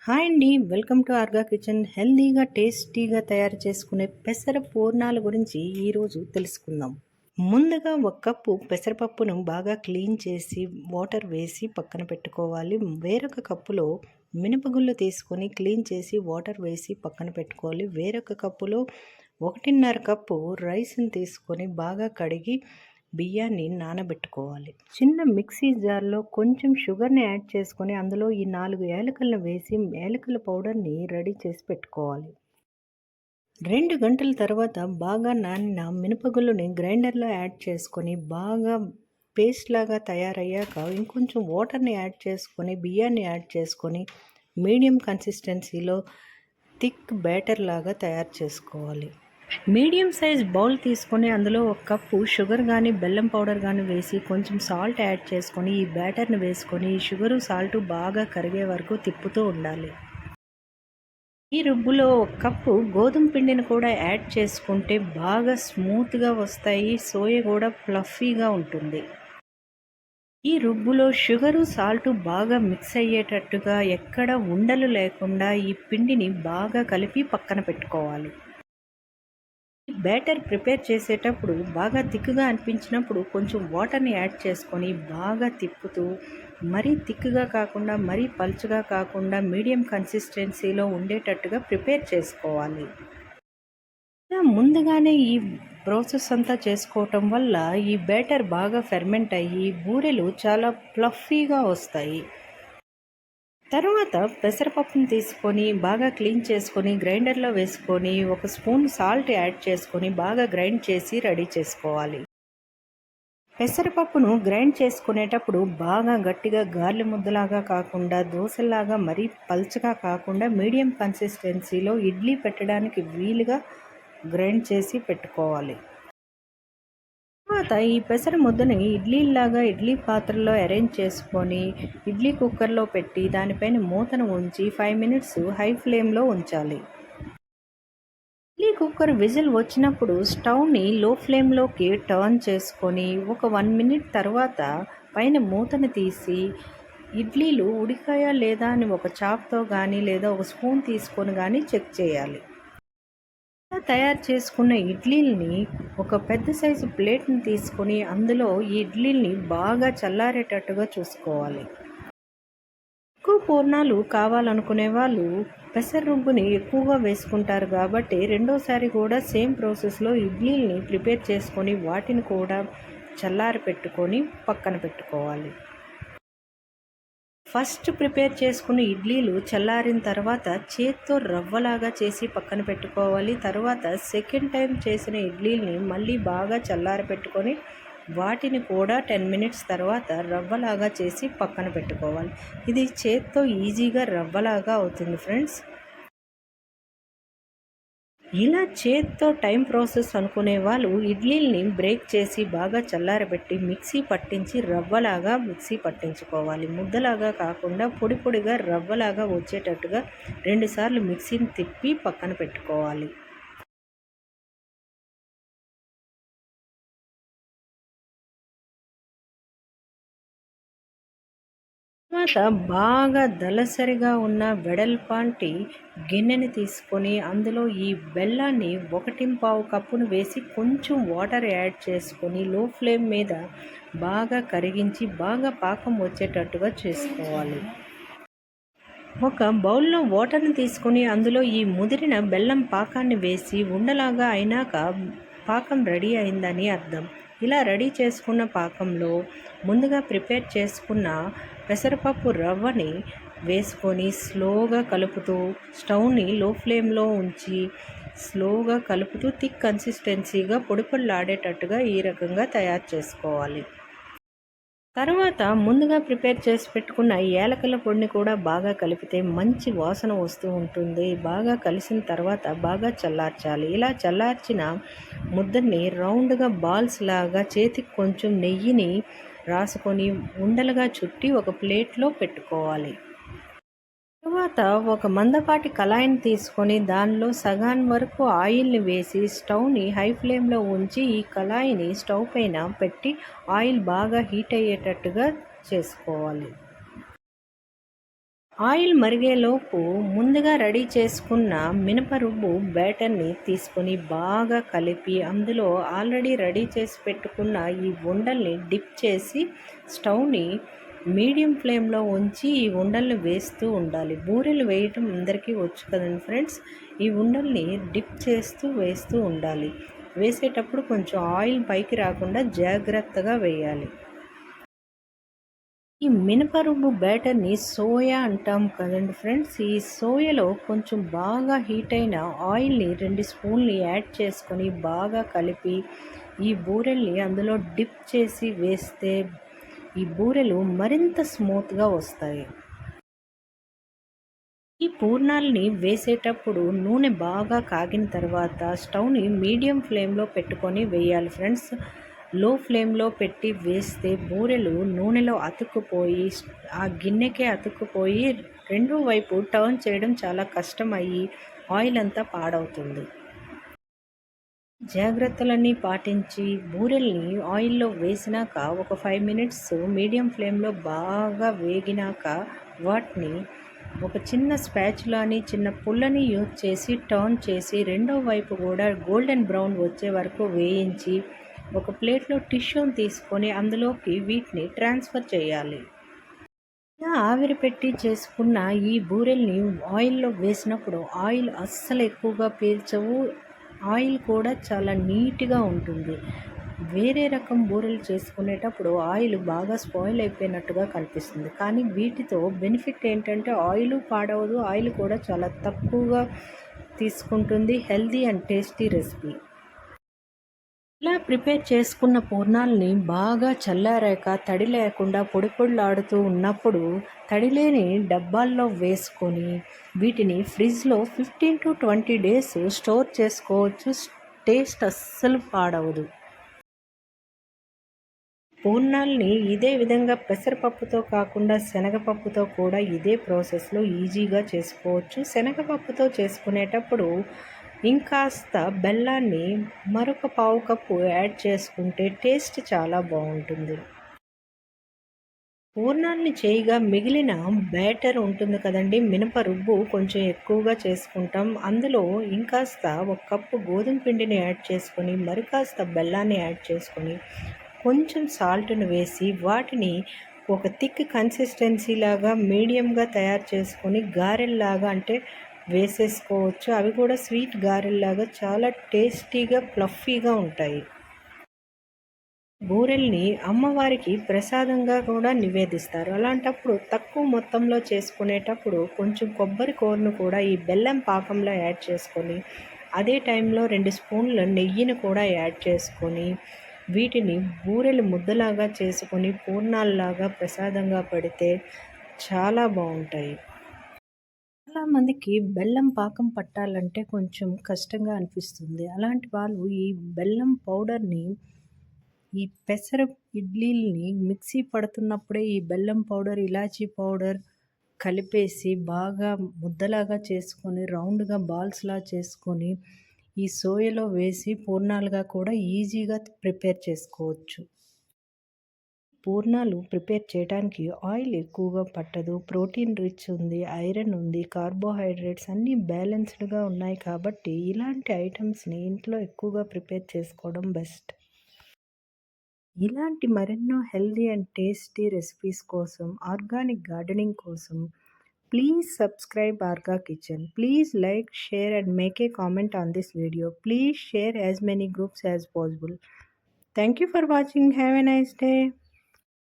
Hi అండి, welcome to ఆర్గా kitchen. హెల్దీగా టేస్టీగా తయారు చేసుకునే పెసర పూర్ణాల గురించి ఈరోజు తెలుసుకుందాం. ముందుగా ఒక కప్పు పెసరపప్పును బాగా క్లీన్ చేసి వాటర్ వేసి పక్కన పెట్టుకోవాలి. వేరొక కప్పులో మినపగుళ్ళు తీసుకొని క్లీన్ చేసి వాటర్ వేసి పక్కన పెట్టుకోవాలి. వేరొక కప్పులో 1.5 కప్పు రైస్ని తీసుకొని బాగా కడిగి బియ్యాన్ని నానబెట్టుకోవాలి. చిన్న మిక్సీ జార్లో కొంచెం షుగర్ని యాడ్ చేసుకొని అందులో ఈ 4 యాలకులను వేసి యాలకుల పౌడర్ని రెడీ చేసి పెట్టుకోవాలి. 2 గంటల తర్వాత బాగా నానిన మినపగుళ్ళని గ్రైండర్లో యాడ్ చేసుకొని బాగా పేస్ట్ లాగా తయారయ్యాక ఇంకొంచెం వాటర్ని యాడ్ చేసుకొని బియ్యాన్ని యాడ్ చేసుకొని మీడియం కన్సిస్టెన్సీలో థిక్ బ్యాటర్ లాగా తయారు చేసుకోవాలి. మీడియం సైజ్ బౌల్ తీసుకొని అందులో 1 కప్పు షుగర్ కానీ బెల్లం పౌడర్ కానీ వేసి కొంచెం సాల్ట్ యాడ్ చేసుకొని ఈ బ్యాటర్ని వేసుకొని ఈ షుగరు సాల్ట్ బాగా కరిగే వరకు తిప్పుతూ ఉండాలి. ఈ రుబ్బులో 1 కప్పు గోధుమ పిండిని కూడా యాడ్ చేసుకుంటే బాగా స్మూత్గా వస్తాయి. సోయ కూడా ఫ్లఫీగా ఉంటుంది. ఈ రుబ్బులో షుగరు సాల్ట్ బాగా మిక్స్ అయ్యేటట్టుగా ఎక్కడ ఉండలు లేకుండా ఈ పిండిని బాగా కలిపి పక్కన పెట్టుకోవాలి. బ్యాటర్ ప్రిపేర్ చేసేటప్పుడు బాగా థిక్గా అనిపించినప్పుడు కొంచెం వాటర్ని యాడ్ చేసుకొని బాగా తిప్పుతూ మరీ థిక్గా కాకుండా మరీ పలుచగా కాకుండా మీడియం కన్సిస్టెన్సీలో ఉండేటట్టుగా ప్రిపేర్ చేసుకోవాలి. ముందుగానే ఈ ప్రాసెస్ అంతా చేసుకోవటం వల్ల ఈ బ్యాటర్ బాగా ఫెర్మెంట్ అయ్యి బూరెలు చాలా ఫ్లఫీగా వస్తాయి. తర్వాత పెసరపప్పును తీసుకొని బాగా క్లీన్ చేసుకొని గ్రైండర్లో వేసుకొని 1 స్పూన్ సాల్ట్ యాడ్ చేసుకొని బాగా గ్రైండ్ చేసి రెడీ చేసుకోవాలి. పెసరపప్పును గ్రైండ్ చేసుకునేటప్పుడు బాగా గట్టిగా గార్లి ముద్దలాగా కాకుండా దోశలాగా మరీ పల్చగా కాకుండా మీడియం కన్సిస్టెన్సీలో ఇడ్లీ పెట్టడానికి వీలుగా గ్రైండ్ చేసి పెట్టుకోవాలి. తర్వాత ఈ పెసర ముద్దని ఇడ్లీలాగా ఇడ్లీ పాత్రలో అరేంజ్ చేసుకొని ఇడ్లీ కుక్కర్లో పెట్టి దానిపైన మూతను ఉంచి 5 మినిట్స్ హై ఫ్లేమ్లో ఉంచాలి. ఇడ్లీ కుక్కర్ విజిల్ వచ్చినప్పుడు స్టవ్ని లో ఫ్లేమ్లోకి టర్న్ చేసుకొని ఒక 1 మినిట్ తర్వాత పైన మూతను తీసి ఇడ్లీలు ఉడికాయా లేదా అని ఒక చాప్తో కానీ లేదా ఒక స్పూన్ తీసుకొని కానీ చెక్ చేయాలి. తయారు చేసుకున్న ఇడ్లీల్ని ఒక పెద్ద సైజు ప్లేట్ని తీసుకొని అందులో ఈ ఇడ్లీల్ని బాగా చల్లారేటట్టుగా చూసుకోవాలి. ఎక్కువ పూర్ణాలు కావాలనుకునే వాళ్ళు పెసర రుబ్బుని ఎక్కువగా వేసుకుంటారు కాబట్టి రెండోసారి కూడా సేమ్ ప్రాసెస్లో ఇడ్లీల్ని ప్రిపేర్ చేసుకొని వాటిని కూడా చల్లారి పెట్టుకొని పక్కన పెట్టుకోవాలి. ఫస్ట్ ప్రిపేర్ చేసుకున్న ఇడ్లీలు చల్లారిన తర్వాత చేత్తో రవ్వలాగా చేసి పక్కన పెట్టుకోవాలి. తర్వాత సెకండ్ టైం చేసిన ఇడ్లీని మళ్ళీ బాగా చల్లారి పెట్టుకొని వాటిని కూడా 10 మినిట్స్ తర్వాత రవ్వలాగా చేసి పక్కన పెట్టుకోవాలి. ఇది చేత్తో ఈజీగా రవ్వలాగా అవుతుంది ఫ్రెండ్స్. ఇలా చేత్తో టైం ప్రాసెస్ అనుకునే వాళ్ళు ఇడ్లీల్ని బ్రేక్ చేసి బాగా చల్లారబెట్టి మిక్సీ పట్టించి రవ్వలాగా మిక్సీ పట్టించుకోవాలి. ముద్దలాగా కాకుండా పొడి పొడిగా రవ్వలాగా వచ్చేటట్టుగా 2 సార్లు మిక్సీని తిప్పి పక్కన పెట్టుకోవాలి. తర్వాత బాగా దళసరిగా ఉన్న వెడల్పాంటి గిన్నెని తీసుకొని అందులో ఈ బెల్లాన్ని 1.25 కప్పును వేసి కొంచెం వాటర్ యాడ్ చేసుకొని లో ఫ్లేమ్ మీద బాగా కరిగించి బాగా పాకం వచ్చేటట్టుగా చేసుకోవాలి. ఒక బౌల్లో వాటర్ని తీసుకొని అందులో ఈ ముదిరిన బెల్లం పాకాన్ని వేసి ఉండలాగా అయినాక పాకం రెడీ అయిందని అర్థం. ఇలా రెడీ చేసుకున్న పాకంలో ముందుగా ప్రిపేర్ చేసుకున్న పెసరపప్పు రవ్వని వేసుకొని స్లోగా కలుపుతూ స్టవ్ని లో ఫ్లేమ్లో ఉంచి స్లోగా కలుపుతూ థిక్ కన్సిస్టెన్సీగా పొడి పొడిలాడేటట్టుగా ఈ రకంగా తయారు చేసుకోవాలి. తర్వాత ముందుగా ప్రిపేర్ చేసి పెట్టుకున్న యాలకుల పొడిని కూడా బాగా కలిపితే మంచి వాసన వస్తూ ఉంటుంది. బాగా కలిసిన తర్వాత బాగా చల్లార్చాలి. ఇలా చల్లార్చిన ముద్దని రౌండ్గా బాల్స్ లాగా చేతికి కొంచెం నెయ్యిని రాసుకొని ఉండలుగా చుట్టి ఒక ప్లేట్లో పెట్టుకోవాలి. తర్వాత ఒక మందపాటి కళాయిని తీసుకొని దానిలో సగాన్ వరకు ఆయిల్ని వేసి స్టవ్ని హై ఫ్లేమ్లో ఉంచి ఈ కళాయిని స్టవ్ పైన పెట్టి ఆయిల్ బాగా హీట్ అయ్యేటట్టుగా చేసుకోవాలి. ఆయిల్ మరిగేలోపు ముందుగా రెడీ చేసుకున్న మినప రుబ్బు బ్యాటర్ని తీసుకొని బాగా కలిపి అందులో ఆల్రెడీ రెడీ చేసి పెట్టుకున్న ఈ ఉండల్ని డిప్ చేసి స్టవ్ని మీడియం ఫ్లేమ్లో ఉంచి ఈ ఉండల్ని వేస్తూ ఉండాలి. బూరెలు వేయటం అందరికీ వచ్చు కదండి ఫ్రెండ్స్. ఈ ఉండల్ని డిప్ చేస్తూ వేస్తూ ఉండాలి. వేసేటప్పుడు కొంచెం ఆయిల్ పైకి రాకుండా జాగ్రత్తగా వేయాలి. ఈ మినపరుబ్బు బ్యాటర్ని సోయా అంటాం కదండి ఫ్రెండ్స్. ఈ సోయాలో కొంచెం బాగా హీట్ అయిన ఆయిల్ని 2 స్పూన్లు యాడ్ చేసుకొని బాగా కలిపి ఈ బూరెల్ని అందులో డిప్ చేసి వేస్తే ఈ బూరెలు మరింత స్మూత్గా వస్తాయి. ఈ పూర్ణాలని వేసేటప్పుడు నూనె బాగా కాగిన తర్వాత స్టవ్ని మీడియం ఫ్లేమ్లో పెట్టుకొని వేయాలి ఫ్రెండ్స్. లో ఫ్లేమ్లో పెట్టి వేస్తే బూరెలు నూనెలో అతుక్కుపోయి ఆ గిన్నెకే అతుక్కుపోయి రెండో వైపు టర్న్ చేయడం చాలా కష్టం అయ్యి ఆయిల్ అంతా పాడవుతుంది. జాగ్రత్తలన్నీ పాటించి బూరెల్ని ఆయిల్లో వేసినాక ఒక 5 మినిట్స్ మీడియం ఫ్లేమ్లో బాగా వేగినాక వాటిని ఒక చిన్న స్పాచులాని చిన్న పుల్లని యూజ్ చేసి టర్న్ చేసి రెండో వైపు కూడా గోల్డెన్ బ్రౌన్ వచ్చే వరకు వేయించి ఒక ప్లేట్లో టిష్యూని తీసుకొని అందులోకి వీటిని ట్రాన్స్ఫర్ చేయాలి. ఇలా ఆవిరి పెట్టి చేసుకున్న ఈ బూరెల్ని ఆయిల్లో వేసినప్పుడు ఆయిల్ అస్సలు ఎక్కువగా పీల్చవు. ఆయిల్ కూడా చాలా నీట్గా ఉంటుంది. వేరే రకం బూరెలు చేసుకునేటప్పుడు ఆయిల్ బాగా స్పాయిల్ అయిపోయినట్టుగా కనిపిస్తుంది. కానీ వీటితో బెనిఫిట్ ఏంటంటే ఆయిల్ పాడవదు. ఆయిల్ కూడా చాలా తక్కువగా తీసుకుంటుంది. Healthy and tasty recipe. ఇలా ప్రిపేర్ చేసుకున్న పూర్ణాలని బాగా చల్లారాక తడి లేకుండా పొడి పొడిలాడుతూ ఉన్నప్పుడు తడి లేని డబ్బాల్లో వేసుకొని వీటిని ఫ్రిడ్జ్లో 15 to 20 డేస్ స్టోర్ చేసుకోవచ్చు. టేస్ట్ అస్సలు పాడవదు. పూర్ణాలని ఇదే విధంగా పెసరపప్పుతో కాకుండా శనగపప్పుతో కూడా ఇదే ప్రాసెస్లో ఈజీగా చేసుకోవచ్చు. శనగపప్పుతో చేసుకునేటప్పుడు ఇంకాస్త బెల్లాన్ని మరొక పావు కప్పు యాడ్ చేసుకుంటే టేస్ట్ చాలా బాగుంటుంది. పూర్ణాన్ని చేయగా మిగిలిన బ్యాటర్ ఉంటుంది కదండి, మినప రుబ్బు కొంచెం ఎక్కువగా చేసుకుంటాం. అందులో ఇంకాస్త ఒక కప్పు గోధుమ పిండిని యాడ్ చేసుకొని మరి కాస్త బెల్లాన్ని యాడ్ చేసుకొని కొంచెం సాల్ట్ను వేసి వాటిని ఒక థిక్ కన్సిస్టెన్సీ లాగా మీడియంగా తయారు చేసుకొని గారెల్లాగా అంటే వేసేసుకోవచ్చు. అవి కూడా స్వీట్ గారెల్లాగా చాలా టేస్టీగా ఫ్లఫీగా ఉంటాయి. బూరెల్ని అమ్మవారికి ప్రసాదంగా కూడా నివేదిస్తారు. అలాంటప్పుడు తక్కువ మొత్తంలో చేసుకునేటప్పుడు కొంచెం కొబ్బరి కూరను కూడా ఈ బెల్లం పాకంలో యాడ్ చేసుకొని అదే టైంలో 2 స్పూన్ల నెయ్యిని కూడా యాడ్ చేసుకొని వీటిని బూరెలు ముద్దలాగా చేసుకొని పూర్ణాల్లాగా ప్రసాదంగా పెడితే చాలా బాగుంటాయి. చాలామందికి బెల్లం పాకం పట్టాలంటే కొంచెం కష్టంగా అనిపిస్తుంది. అలాంటి వాళ్ళు ఈ బెల్లం పౌడర్ని ఈ పెసర ఇడ్లీల్ని మిక్సీ పడుతున్నప్పుడే ఈ బెల్లం పౌడర్, ఇలాచీ పౌడర్ కలిపేసి బాగా ముద్దలాగా చేసుకొని రౌండ్గా బాల్స్లా చేసుకొని ఈ సోయలో వేసి పూర్ణాలుగా కూడా ఈజీగా ప్రిపేర్ చేసుకోవచ్చు. పూర్ణాలు ప్రిపేర్ చేయడానికి ఆయిల్ ఎక్కువగా పట్టదు. ప్రోటీన్ రిచ్ ఉంది, ఐరన్ ఉంది, కార్బోహైడ్రేట్స్ అన్నీ బ్యాలెన్స్డ్గా ఉన్నాయి కాబట్టి ఇలాంటి ఐటమ్స్ని ఇంట్లో ఎక్కువగా ప్రిపేర్ చేసుకోవడం బెస్ట్. ఇలాంటి మరెన్నో హెల్దీ అండ్ టేస్టీ రెసిపీస్ కోసం, ఆర్గానిక్ గార్డెనింగ్ కోసం please subscribe Arga Kitchen. Please like, share and make a comment on this video. Please share as many groups as possible. Thank you for watching. Have a nice day.